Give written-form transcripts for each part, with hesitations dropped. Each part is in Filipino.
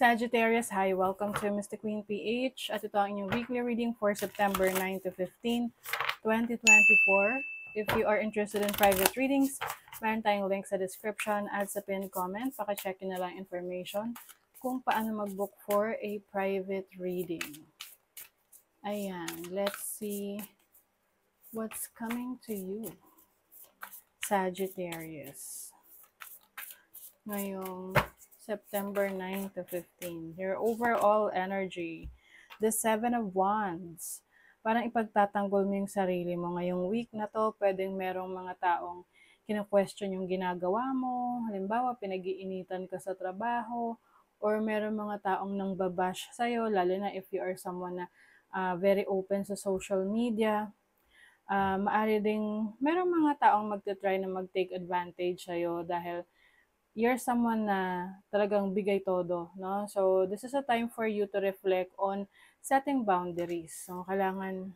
Sagittarius, hi! Welcome to Mystic Queen PH at ito ang inyong weekly reading for September 9 to 15, 2024. If you are interested in private readings, meron tayong link sa description at sa pinned comment. Paka-check na lang information kung paano mag-book for a private reading. Ayan, let's see what's coming to you, Sagittarius. Ngayong September 9 to 15. Your overall energy, the 7 of Wands. Parang ipagtatanggol mo yung sarili mo. Ngayong week na to, pwedeng merong mga taong kina-question yung ginagawa mo. Halimbawa, pinag-iinitan ka sa trabaho, or merong mga taong nang babash sa'yo, lalo na if you are someone na very open sa social media. Maari ding merong mga taong magte-try na mag-take advantage sa'yo dahil you're someone na talagang bigay todo, no? So, this is a time for you to reflect on setting boundaries. So, kailangan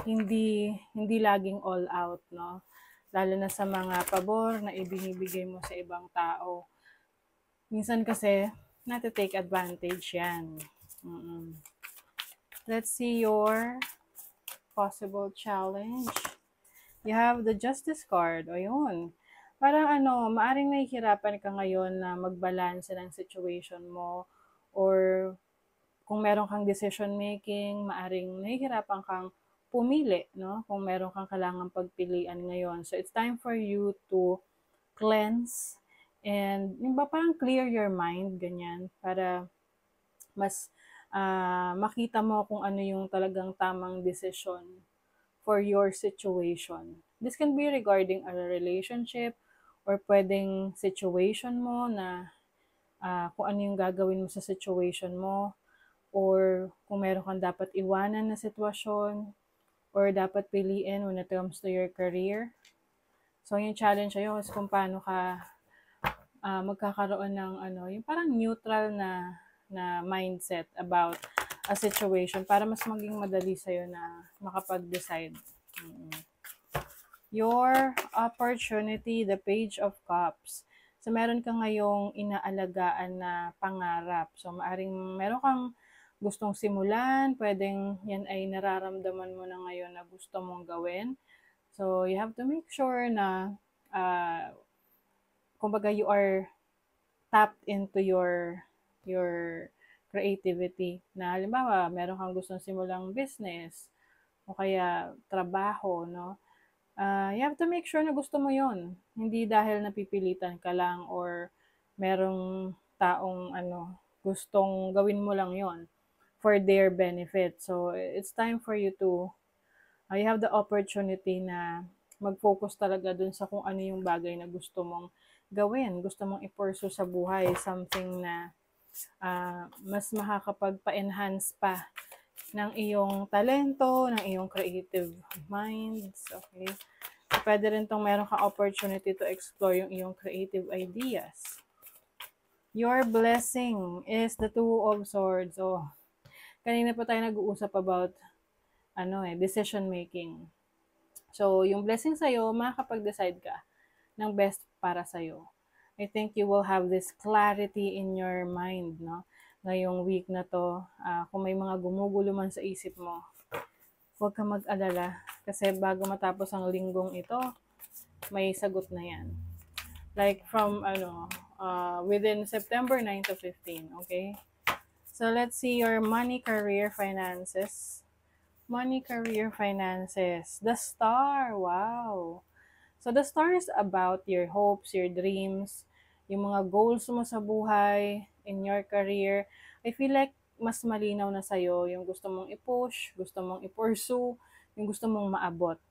hindi laging all out, no? Lalo na sa mga pabor na ibinibigay mo sa ibang tao. Minsan kasi, nati-take advantage yan. Let's see your possible challenge. You have the Justice card. O yun. Parang maaring nahihirapan ka ngayon na magbalanse ng situation mo, or kung meron kang decision making, maaring nahihirapan kang pumili, no? Kung meron kang kailangang pagpilian ngayon. So, it's time for you to cleanse and yung ba parang clear your mind, ganyan, para mas makita mo kung ano yung talagang tamang decision for your situation. This can be regarding a relationship, or pwedeng situation mo na kung ano yung gagawin mo sa situation mo, or kung meron kang dapat iwanan na sitwasyon, or dapat piliin when it comes to your career. So, yung challenge sa'yo is kung paano ka magkakaroon ng yung parang neutral na mindset about a situation para mas maging madali sa'yo na makapag-decide. Your opportunity, the Page of Cups. So, meron ka ngayong inaalagaan na pangarap. So, maaring meron kang gustong simulan, pwedeng yan ay nararamdaman mo na ngayon na gusto mong gawin. So, you have to make sure na, kumbaga, you are tapped into your creativity. Na halimbawa, meron kang gustong simulang business, o kaya trabaho, no? You have to make sure na gusto mo yon. Hindi dahil napipilitan ka lang, or merong taong gustong gawin mo lang yon for their benefit. So, it's time for you to, you have the opportunity na mag-focus talaga dun sa kung ano yung bagay na gusto mong gawin. Gusto mong i-pursue sa buhay. Something na mas makakapagpa-enhance pa ng iyong talento, ng iyong creative minds, okay? So, pwede rin itong meron kang opportunity to explore yung iyong creative ideas. Your blessing is the Two of Swords. Oh, kanina pa tayo nag-uusap about decision making. So, yung blessing sa'yo, makakapag-decide ka ng best para sa'yo. I think you will have this clarity in your mind, no? Ngayong week na to, kung may mga gumugulo man sa isip mo, huwag ka mag-alala. Kasi bago matapos ang linggong ito, may sagot na yan. Like from, within September 9 to 15, okay? So, let's see your money, career, finances. Money, career, finances. The Star, wow! So, the Star is about your hopes, your dreams, yung mga goals mo sa buhay, in your career. I feel like mas malinaw na sa'yo yung gusto mong i-push, gusto mong i-pursue, yung gusto mong maabot.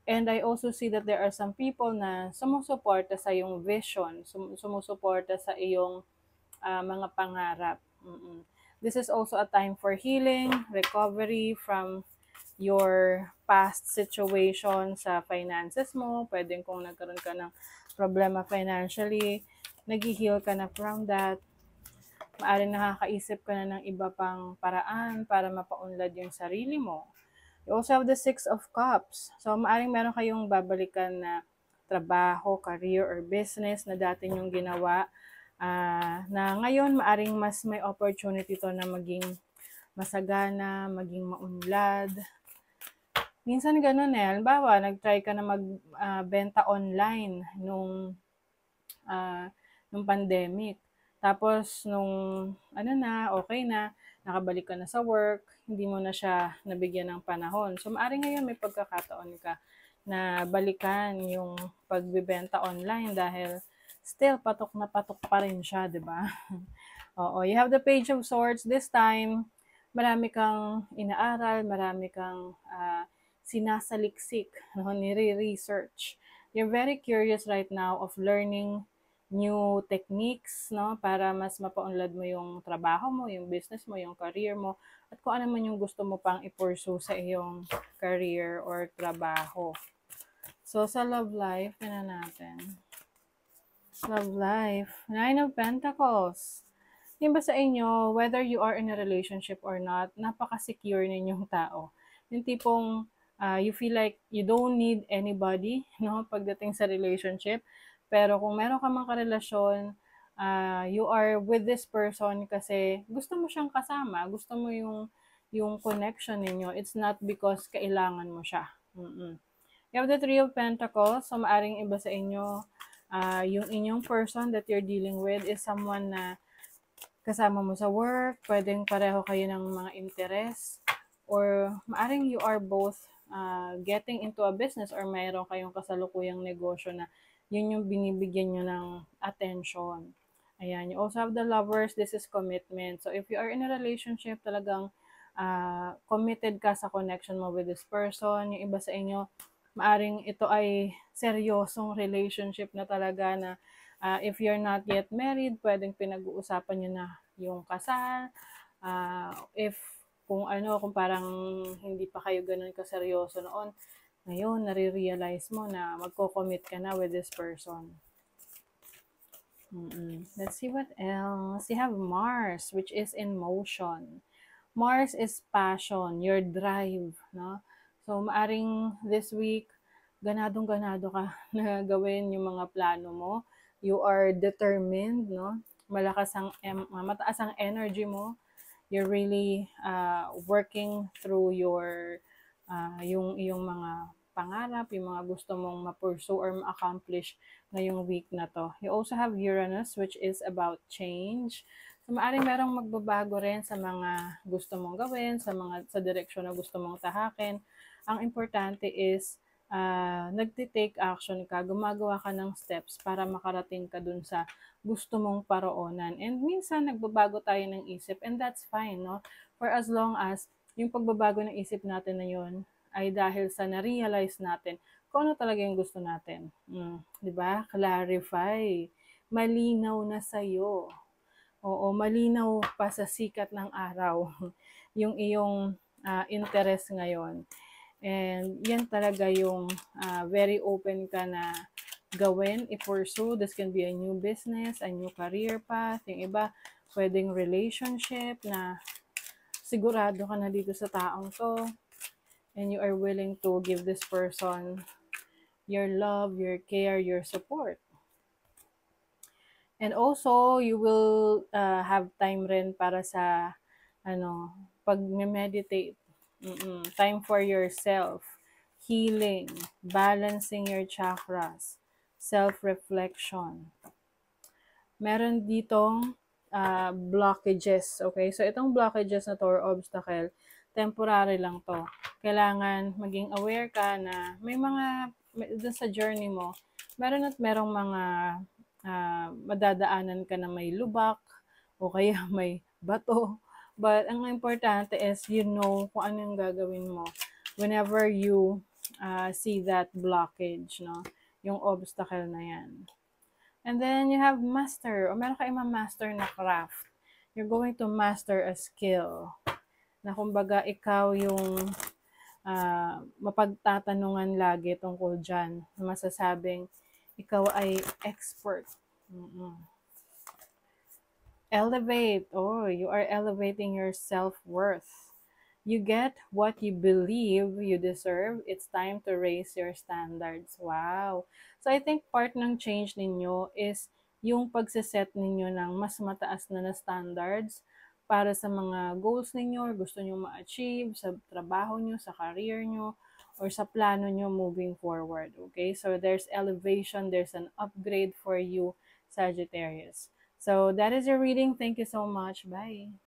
And I also see that there are some people na sumusuporta sa iyong vision, sumusuporta sa iyong mga pangarap. This is also a time for healing, recovery from your past situation sa finances mo. Pwedeng kung nagkaroon ka ng problema financially, nag-heal ka na from that. Maaaring nakakaisip ka na ng iba pang paraan para mapaunlad yung sarili mo. You also have the Six of Cups. So, maaaring meron kayong babalikan na trabaho, career, or business na dati nyong ginawa. Na ngayon maaring mas may opportunity to na maging masagana, maging maunlad. Minsan gano'n, eh, halimbawa nag-try ka na benta online ah, nung pandemic. Tapos nung ano na, okey na, nakabalik ka na sa work, hindi mo na siya nabigyan ng panahon. So, maaaring ngayon may pagkakataon ka na balikan yung pagbebenta online dahil still patok na patok pa rin siya, 'di ba? Oo, you have the Page of Swords. This time, marami kang inaaral, marami kang sinasaliksik, no, nire-research. You're very curious right now of learning new techniques, no, para mas mapaunlad mo yung trabaho mo, yung business mo, yung career mo, at kung ano man yung gusto mo pang i-pursue sa iyong career or trabaho. So, sa love life, na natin. Love life. Nine of Pentacles. Yung ba sa inyo, whether you are in a relationship or not, napaka-secure ninyong tao. Yung tipong you feel like you don't need anybody, no, pagdating sa relationship. Pero kung meron ka mang karelasyon, you are with this person kasi gusto mo siyang kasama, gusto mo yung connection ninyo. It's not because kailangan mo siya. Mm-mm. You have the Three of Pentacles, so maaring iba sa inyo, yung inyong person that you're dealing with is someone na kasama mo sa work, pwedeng pareho kayo ng mga interes, or maaring you are both getting into a business or mayroon kayong kasalukuyang negosyo na yun yung binibigyan nyo ng attention. Ayan, you also have the Lovers, this is commitment. So if you are in a relationship, talagang committed ka sa connection mo with this person. Yung iba sa inyo, maaring ito ay seryosong relationship na talaga na if you're not yet married, pwedeng pinag-uusapan nyo na yung kasal. If kung parang hindi pa kayo ganun kaseryoso noon, ngayon, nare-realize mo na magko-commit ka na with this person. Let's see what else. You have Mars, which is in motion. Mars is passion, your drive, no? So, maaring this week, ganadong-ganado ka na gawin yung mga plano mo. You are determined, no? Mataas ang energy mo. You're really working through yung mga pangarap, yung mga gusto mong ma-pursue or ma-accomplish ngayong week na to. You also have Uranus, which is about change. So, maaaring merong magbabago rin sa mga gusto mong gawin, sa direksyon na gusto mong tahakin. Ang importante is, nagti-take action ka, gumagawa ka ng steps para makarating ka dun sa gusto mong paroonan. And minsan, nagbabago tayo ng isip, and that's fine, no? For as long as yung pagbabago ng isip natin na yun ay dahil sa na-realize natin kung ano talaga yung gusto natin. Di ba? Clarify. Malinaw na sa'yo. Oo, malinaw pa sa sikat ng araw yung iyong interest ngayon. And yan talaga yung very open ka na gawin, i-pursue. This can be a new business, a new career path. Yung iba, pwedeng relationship na sigurado ka na dito sa taong to. And you are willing to give this person your love, your care, your support. And also, you will have time rin para sa pag-meditate. Time for yourself, healing, balancing your chakras, self-reflection. Meron ditong blockages, okay? So, itong blockages na to or obstacle, temporary lang to. Kailangan maging aware ka na dun sa journey mo, meron at merong mga madadaanan ka na may lubak o kaya may bato. But ang importante is you know kung ano yung gagawin mo whenever you see that blockage, no? Yung obstacle na yan. And then you have master, o meron ka ma-master na craft. You're going to master a skill. Na kumbaga ikaw yung mapagtatanungan lagi tungkol dyan. Masasabing ikaw ay expert. Elevate. Oh, you are elevating your self-worth. You get what you believe you deserve. It's time to raise your standards. Wow. So I think part ng change ninyo is yung pagse-set ninyo ng mas mataas na standards para sa mga goals ninyo or gusto nyo ma-achieve sa trabaho nyo, sa career nyo, or sa plano nyo moving forward. Okay? So there's elevation, there's an upgrade for you, Sagittarius. So that is your reading. Thank you so much. Bye.